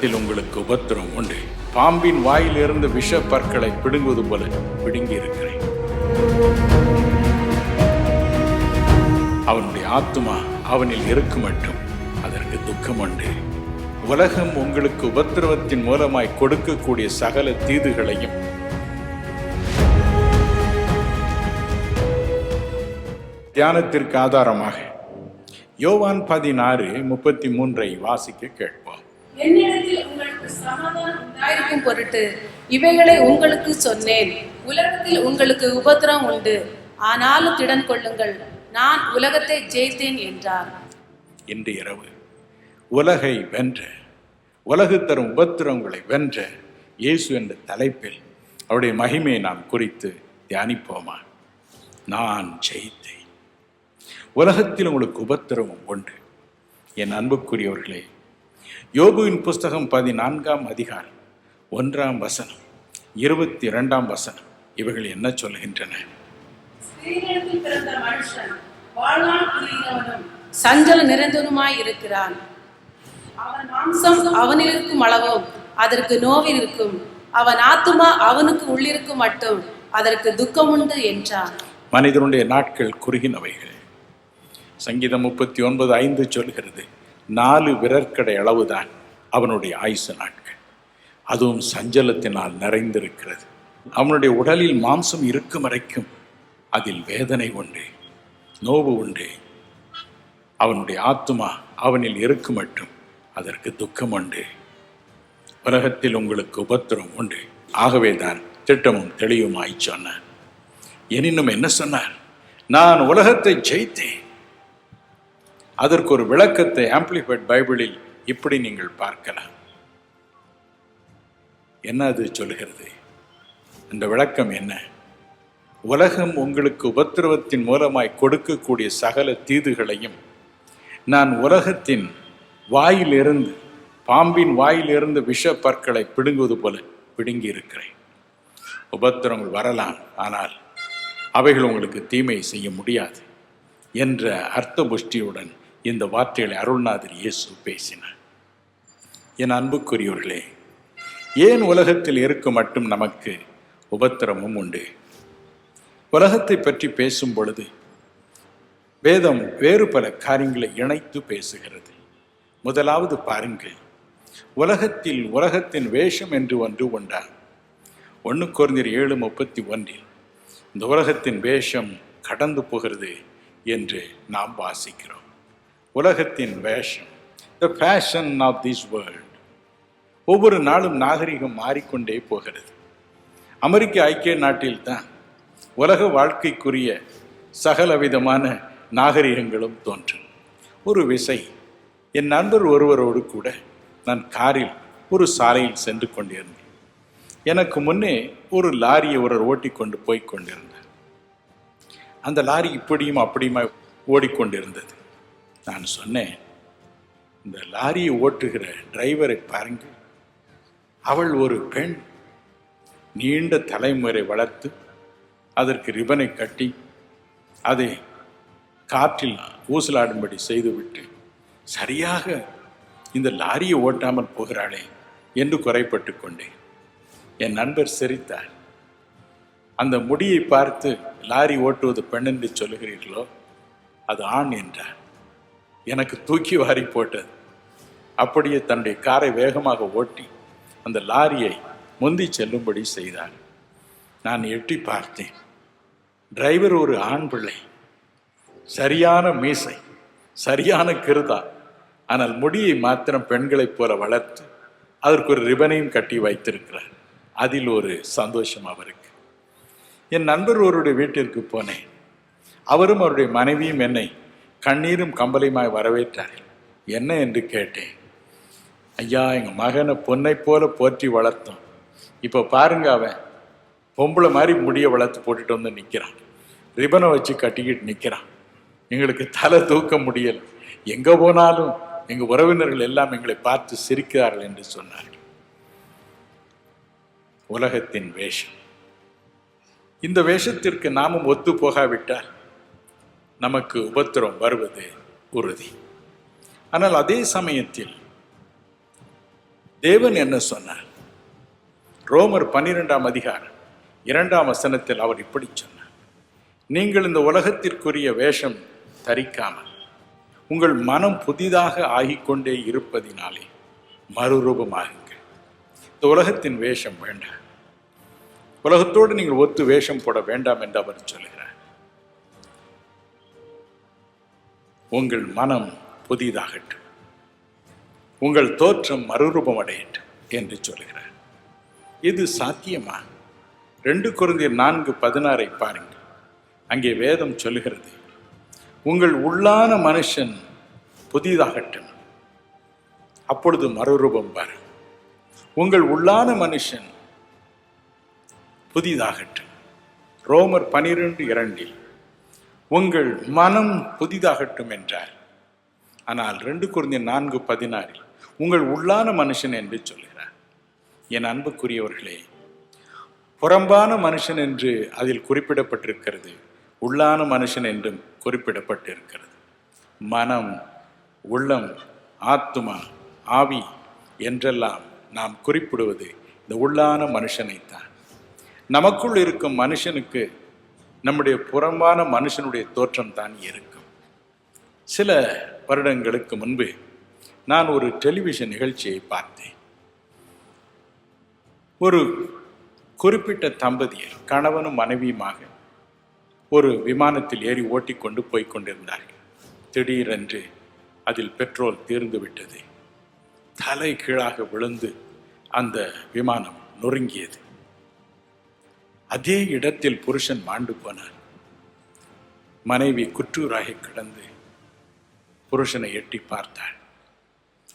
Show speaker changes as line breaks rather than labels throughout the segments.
உலகத்தில் உங்களுக்கு உபத்திரம் உண்டு. பாம்பின் வாயிலிருந்து விஷ பற்களை பிடுங்குவது போல பிடுங்கி இருக்கிறேன். அவனுடைய ஆத்துமா அவனில் இருக்கு மட்டும் அதற்கு துக்கம் உண்டு. உலகம் உங்களுக்கு உபத்திரவத்தின் மூலமாய் கொடுக்கக்கூடிய சகல தீதுகளையும் தியானத்திற்கு ஆதாரமாக யோவான் 16:33 வாசிக்க கேட்போம்.
என்னிடத்தில் உங்களுக்கு சமாதானம் உண்டாயிருக்கும் பொருட்டு இவைகளை உங்களுக்கு சொன்னேன். உலகத்தில் உங்களுக்கு உபத்திரம் உண்டு, ஆனாலும் திடன் கொள்ளுங்கள், நான் உலகத்தை ஜெயித்தேன் என்றார்.
இன்று இரவு உலகை வென்ற, உலகு தரும் உபத்திரங்களை வென்ற இயேசு என்ற தலைப்பில் அவருடைய மகிமையை நாம் குறித்து தியானிப்போமா? நான் ஜெயித்தேன். உலகத்தில் உங்களுக்கு உபத்திரமும் உண்டு. என் அன்புக்குரியவர்களே, யோபுவின் புஸ்தகம் 14ஆம் அதிகாரம் 1ஆம் வசனம் 22ஆம் வசனம் இவைகள் என்ன சொல்கின்றன?
ஸ்திரீயிடத்தில் பிறந்த மனுஷன் வாழ்நாள் புரிகிறவனும் சஞ்சல நிறைந்தவனுமாய் இருக்கிறான். அவன் மாம்சம் அவனில் இருக்கும் அளவும் அதற்கு நோவில் இருக்கும், அவன் ஆத்துமா அவனுக்கு உள்ளிருக்கும் மட்டும் அதற்கு துக்கம் உண்டு என்றான்.
மனிதனுடைய நாட்கள் குறுகினவைகள். சங்கீதம் 39:5 சொல்கிறது, 4 விரற்கடை அளவுதான் அவனுடைய ஆயுசு நாட்கள், அதுவும் சஞ்சலத்தினால் நிறைந்திருக்கிறது. அவனுடைய உடலில் மாம்சம் இருக்கும் வரைக்கும் அதில் வேதனை உண்டு, நோவு உண்டு. அவனுடைய ஆத்துமா அவனில் இருக்கு மட்டும் அதற்கு துக்கம் உண்டு. உலகத்தில் உங்களுக்கு உபத்திரம் உண்டு. ஆகவேதான் திட்டமும் தெளிவுமாய் சொன்னார். எனினும் என்ன சொன்னார்? நான் உலகத்தை ஜெயித்தேன். அதற்கு ஒரு விளக்கத்தை ஆம்பிளிஃபைட் பைபிளில் இப்படி நீங்கள் பார்க்கலாம். என்ன அது சொல்கிறது? அந்த விளக்கம் என்ன? உலகம் உங்களுக்கு உபத்திரவத்தின் மூலமாய் கொடுக்கக்கூடிய சகல தீதுகளையும் நான் உலகத்தின் வாயிலிருந்து, பாம்பின் வாயிலிருந்து விஷ பற்களை பிடுங்குவது போல பிடுங்கி இருக்கிறேன். உபத்திரங்கள் வரலாம், ஆனால் அவைகள் உங்களுக்கு தீமை செய்ய முடியாது என்ற அர்த்த புஷ்டியுடன் இந்த வார்த்தைகளை அருள்நாதர் இயேசு பேசினார். என் அன்புக்குரியவர்களே, ஏன் உலகத்தில் இருக்க மட்டும் நமக்கு உபத்திரமும் உண்டு? உலகத்தை பற்றி பேசும் பொழுது வேதம் வேறு பல காரியங்களை இணைத்து பேசுகிறது. முதலாவது பாருங்கள், உலகத்தின் வேஷம் என்று ஒன்று உண்டா? 1 கொரிந்தியர் 7:31 இந்த உலகத்தின் வேஷம் கடந்து போகிறது என்று நாம் வாசிக்கிறோம். உலகத்தின் வேஷம், the fashion of this world. ஒவ்வொரு நாளும் நாகரிகம் மாறிக்கொண்டே போகிறது. அமெரிக்க ஐக்கிய நாட்டில் தான் உலக வாழ்க்கைக்குரிய சகல விதமான நாகரிகங்களும் தோன்றும். ஒரு விசை என் நண்பர் ஒருவரோடு கூட நான் காரில் ஒரு சாலையில் சென்று கொண்டிருந்தேன். எனக்கு முன்னே ஒரு லாரியை ஒருவர் ஓட்டி கொண்டு போய் கொண்டிருந்தார். அந்த லாரி இப்படியும் அப்படியுமா ஓடிக்கொண்டிருந்தது. நான் சொன்னேன், இந்த லாரியை ஓட்டுகிற டிரைவரை பாருங்கள், அவள் ஒரு பெண், நீண்ட தலைமுறை வளர்த்து அதற்கு ரிபனை கட்டி அதை காற்றில் ஊசலாடும்படி செய்துவிட்டு சரியாக இந்த லாரியை ஓட்டாமல் போகிறாளே என்று குறைப்பட்டு கொண்டேன். என் நண்பர் சிரித்தார். அந்த முடியை பார்த்து லாரி ஓட்டுவது பெண் என்று சொல்லுகிறீர்களோ, அது ஆண் என்றார். எனக்கு தூக்கி வாரி போட்டது. அப்படியே தன்னுடைய காரை வேகமாக ஓட்டி அந்த லாரியை முந்தி செல்லும்படி செய்தார். நான் எட்டி பார்த்தேன். டிரைவர் ஒரு ஆண் பிள்ளை, சரியான மீசை, சரியான கிருதா, ஆனால் முடியை மாத்திரம் பெண்களைப் போல வளர்த்து அதற்கு ஒரு ரிபனையும் கட்டி வைத்திருக்கிறார். அதில் ஒரு சந்தோஷம் அவருக்கு. என் நண்பர் ஒருவருடைய வீட்டிற்கு போனேன். அவரும் அவருடைய மனைவியும் என்னை கண்ணீரும் கம்பலையுமாய் வரவேற்றார்கள். என்ன என்று கேட்டேன். ஐயா, எங்கள் மகனை பொன்னை போல போற்றி வளர்த்தோம், இப்போ பாருங்க அவன் பொம்பளை மாதிரி முடியை வளர்த்து போட்டுட்டு வந்து நிற்கிறான், ரிபனை வச்சு கட்டிக்கிட்டு நிற்கிறான், எங்களுக்கு தலை தூக்க முடியலை, எங்கே போனாலும் எங்கள் உறவினர்கள் எல்லாம் எங்களை பார்த்து சிரிக்கிறார்கள் என்று சொன்னார்கள். உலகத்தின் வேஷம். இந்த வேஷத்திற்கு நாமும் ஒத்து போகாவிட்டால் நமக்கு உபத்திரம் வருவது உறுதி. ஆனால் அதே சமயத்தில் தேவன் என்ன சொன்னார்? ரோமர் 12ஆம் அதிகாரம் 2ஆம் வசனத்தில் அவர் இப்படி சொன்னார், நீங்கள் இந்த உலகத்திற்குரிய வேஷம் தரிக்காமல் உங்கள் மனம் புதிதாக ஆகிக்கொண்டே இருப்பதினாலே மறுரூபமாகுங்கள். இந்த உலகத்தின் வேஷம் வேண்டாம், உலகத்தோடு நீங்கள் ஒத்து வேஷம் போட வேண்டாம் என்று அவர் சொல்கிறார். உங்கள் மனம் புதிதாகட்டும், உங்கள் தோற்றம் மறுரூபம் அடையட்டும் என்று சொல்கிறார். இது சாத்தியமா? 2 கொரிந்தியர் 4:16 பாருங்கள். அங்கே வேதம் சொல்லுகிறது, உங்கள் உள்ளான மனுஷன் புதிதாகட்டும், அப்பொழுது மறுரூபம் வரும். உங்கள் உள்ளான மனுஷன் புதிதாகட்டும். ரோமர் 12:2 உங்கள் மனம் புதிதாகட்டும் என்றார். ஆனால் 2 கொரிந்தியர் 4:16 உங்கள் உள்ளான மனுஷன் என்று சொல்கிறார். என் அன்புக்குரியவர்களே, புறம்பான மனுஷன் என்று அதில் குறிப்பிடப்பட்டிருக்கிறது, உள்ளான மனுஷன் என்றும் குறிப்பிடப்பட்டிருக்கிறது. மனம், உள்ளம், ஆத்துமா, ஆவி என்றெல்லாம் நாம் குறிப்பிடுவது இந்த உள்ளான மனுஷனைத்தான். நமக்குள் இருக்கும் மனுஷனுக்கு நம்முடைய புறம்பான மனுஷனுடைய தோற்றம் தான் இருக்கும். சில வருடங்களுக்கு முன்பு நான் ஒரு டெலிவிஷன் நிகழ்ச்சியை பார்த்தேன். ஒரு குறிப்பிட்ட தம்பதியர் கணவனும் மனைவியுமாக ஒரு விமானத்தில் ஏறி ஓட்டிக்கொண்டு போய்கொண்டிருந்தார்கள். திடீரென்று அதில் பெட்ரோல் தீர்ந்து விட்டது. தலை கீழாக விழுந்து அந்த விமானம் நொறுங்கியது. அதே இடத்தில் புருஷன் மாண்டு போனார். மனைவி குற்றூராகி கிடந்து புருஷனை எட்டி பார்த்தாள்.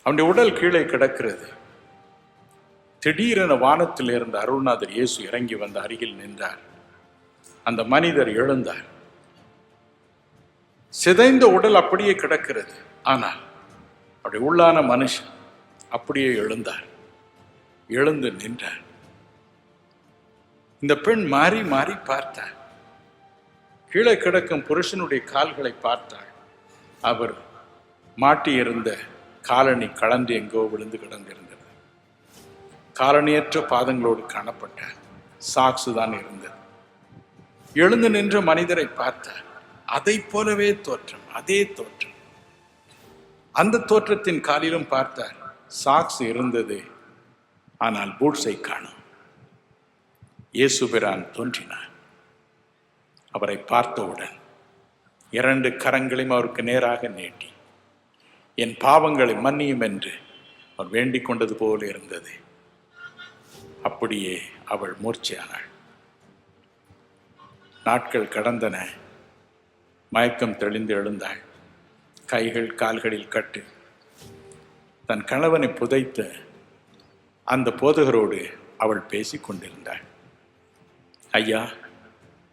அவனுடைய உடல் கீழே கிடக்கிறது. திடீரென வானத்தில் இருந்த அருள்நாதர் இயேசு இறங்கி வந்து அருகில் நின்றார். அந்த மனிதர் எழுந்தார். சிதைந்த உடல் அப்படியே கிடக்கிறது, ஆனால் அவருடைய உள்ளான மனுஷன் அப்படியே எழுந்தார், எழுந்து நின்றார். இந்த பெண் மாறி மாறி பார்த்தார். கீழே கிடக்கும் புருஷனுடைய கால்களை பார்த்தாள். அவர் மாட்டியிருந்த காலணி கலந்து எங்கோ விழுந்து கிடந்திருந்தது. காலணியற்ற பாதங்களோடு காணப்பட்டார். சாக்ஸு தான் இருந்தது. எழுந்து நின்ற மனிதரை பார்த்தார். அதை போலவே தோற்றம், அதே தோற்றம். அந்த தோற்றத்தின் காலிலும் பார்த்தார். சாக்ஸ் இருந்தது, ஆனால் பூட்ஸை காணும். இயேசுபிரான் தோன்றினார். அவரை பார்த்தவுடன் 2 கரங்களையும் அவருக்கு நேராக நீட்டி, என் பாவங்களை மன்னியும் என்று அவர் வேண்டிக் கொண்டது போல இருந்தது. அப்படியே அவள் மூர்ச்சையானாள். நாட்கள் கடந்தன. மயக்கம் தெளிந்து எழுந்தாள். கைகள் கால்களில் கட்டு. தன் கணவனை புதைத்த அந்த போதகரோடு அவள் பேசிக் கொண்டிருந்தாள். ஐயா,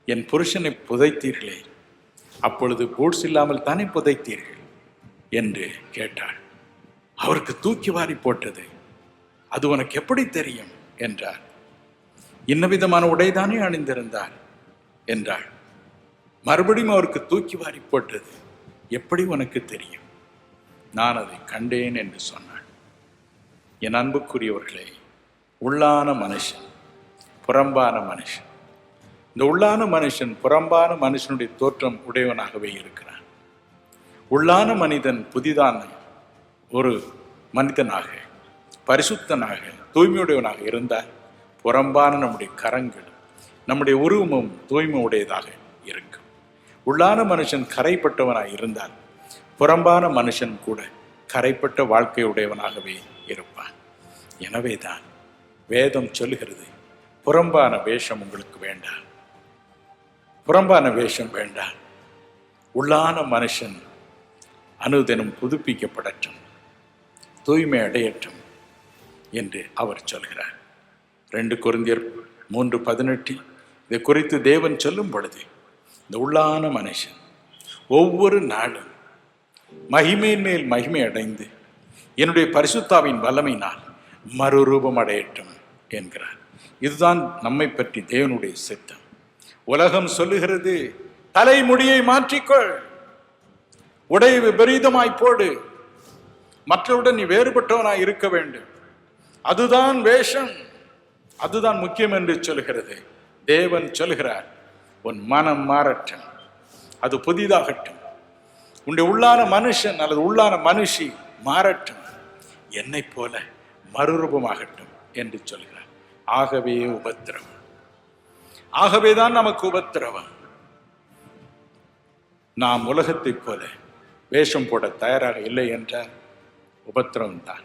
என் புருஷனை புதைத்தீர்களே, அப்பொழுது பூட்ஸ் இல்லாமல் தானே புதைத்தீர்கள் என்று கேட்டாள். அவருக்கு தூக்கி வாரி போட்டது. அது உனக்கு எப்படி தெரியும் என்றார். இன்ன விதமான உடைதானே அணிந்திருந்தார் என்றாள். மறுபடியும் அவருக்கு தூக்கி வாரி போட்டது. எப்படி உனக்கு தெரியும்? நான் அதை கண்டேன் என்று சொன்னாள். என் அன்புக்குரியவர்களே, உள்ளான மனுஷன், புறம்பான மனுஷன். இந்த உள்ளான மனுஷன் புறம்பான மனுஷனுடைய தோற்றம் உடையவனாகவே இருக்கிறான். உள்ளான மனிதன் புதிதான ஒரு மனிதனாக, பரிசுத்தனாக, தூய்மையுடையவனாக இருந்தால் புறம்பான நம்முடைய கரங்கள், நம்முடைய உருவமும் தூய்மை உடையதாக இருக்கும். உள்ளான மனுஷன் கரைப்பட்டவனாக இருந்தால் புறம்பான மனுஷன் கூட கரைப்பட்ட வாழ்க்கை உடையவனாகவே இருப்பான். எனவேதான் வேதம் சொல்லுகிறது, புறம்பான வேஷம் உங்களுக்கு வேண்டாம், புறம்பான வேஷம் வேண்டாம். உள்ளான மனுஷன் அனுதினம் புதுப்பிக்கப்படட்டும், தூய்மை அடையட்டும் என்று அவர் சொல்கிறார். 2 கொரிந்தியர் 3:18 இதை குறித்து தேவன் சொல்லும் பொழுது, இந்த உள்ளான மனுஷன் ஒவ்வொரு நாளும் மகிமையின் மேல் மகிமை அடைந்து என்னுடைய பரிசுத்தாவின் வல்லமையினால் மறுரூபம் அடையட்டும் என்கிறார். இதுதான் நம்மை பற்றி தேவனுடைய சித்தம். உலகம் சொல்லுகிறது, தலைமுடியை மாற்றிக்கொள், உடை விபரீதமாய் போடு, மற்றவுடன் நீ வேறுபட்டவனாய் இருக்க வேண்டும், அதுதான் வேஷம், அதுதான் முக்கியம் என்று சொல்கிறது. தேவன் சொல்கிறார், உன் மனம் மாறட்டும், அது புதிதாகட்டும், உன்னுடைய உள்ளான மனுஷன் அல்லது உள்ளான மனுஷி மாறட்டும், என்னை போல மறுரூபமாகட்டும் என்று சொல்கிறார். ஆகவே உபத்திரவம், ஆகவேதான் நமக்கு உபத்திரவம். நாம் உலகத்தைப் போல வேஷம் போட தயாராக இல்லை என்றால் உபத்திரவம் தான்.